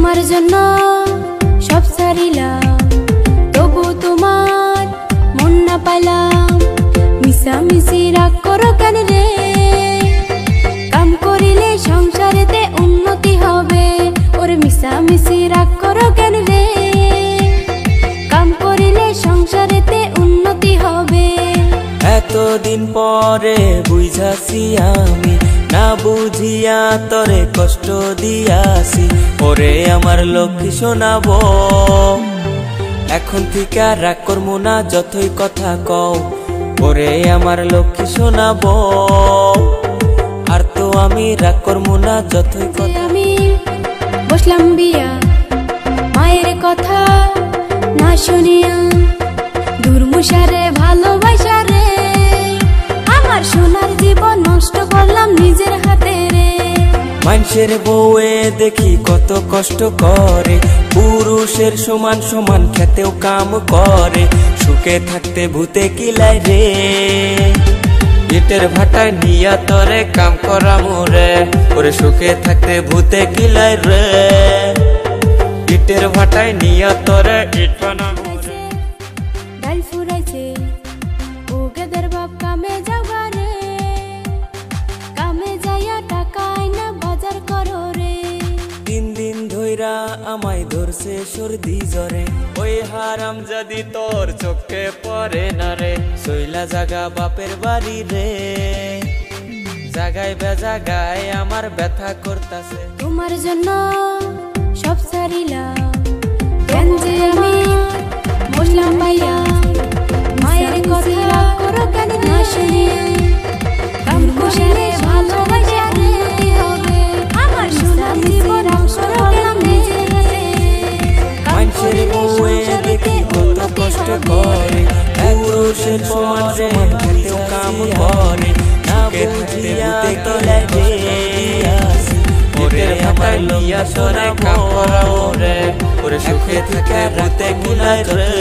তোমার জন্য সব ছাড়িলাম, তবু তোমার মন না পাইলাম। মিশামিশি রাগ করো কেন রে? কাম করিলে সংসারেতে উন্নতি হবে। ওরে মিশামিশি রাগ করো কেন রে? কাম করিলে সংসারেতে উন্নতি হবে। এতদিন পরে বুঝাছি আমি, না বুঝিয়া তরে কষ্ট দিয়াছি। ওরে আমার লক্ষ্মী শোনাবো, এখন থেকে রাগ করবো না যতই কথা কও। ওরে আমার লক্ষ্মী শোনাবো, আর তো আমি রাগ করবো না যতই কথা। আমি বসলাম বিয়া মায়ের কথা না শুনিয়া, দুর্মুষারে ভালোবাসা রে, আমার সোনার জীবন নষ্ট করলাম নিজের হাতে রে। মানুষের বউয়ে দেখি কত কষ্ট করে, পুরুষের সমান সমান খেতেও কাম করে। সুখে থাকতে ভূতে কিলাই রে, ইটের ভাটায় নিয়া তরে কাম করা মোরে। ওরে সুখে থাকতে ভূতে কিলাই রে, ইটের ভাটায় নিয়া তরে ইট বানাবো। ডাল ফুরাইছে ও গেদের বাপ কামে যাওয়া রে, কামে যাইয়া টাকা আইনা বাজার করো রে। 3 দিন ধইরা আমায় ধরছে সর্দি জ্বরে, ওই হারাম যদি তোর চোখে পড়ে না রে। শৈলা জাগা বাপের বাড়ি রে, জাগায় বেজাগায় আমার ব্যথা করতাছে। তোমার জন্য সব ছাড়িলাম, কেন যে আমি বসলাম বাইয়া মায়ের কথা করো কেন না শুনিয়া। কাম করিলে ভালোবাসা উন্নতি হবে, আমার সোনার জীবন করো কেন নিজের হাতে। মানুষের বউয়ে দেখি কত কষ্ট করে, পুরুষের সমান সমান খেতেও কাম করে। সুখে থাকতে ভূতে কিলাই রে, ওরে আমার লইয়া তোরে কাম করা ওরে। ওরে সুখে থাকে ভূতে কিলাই রে।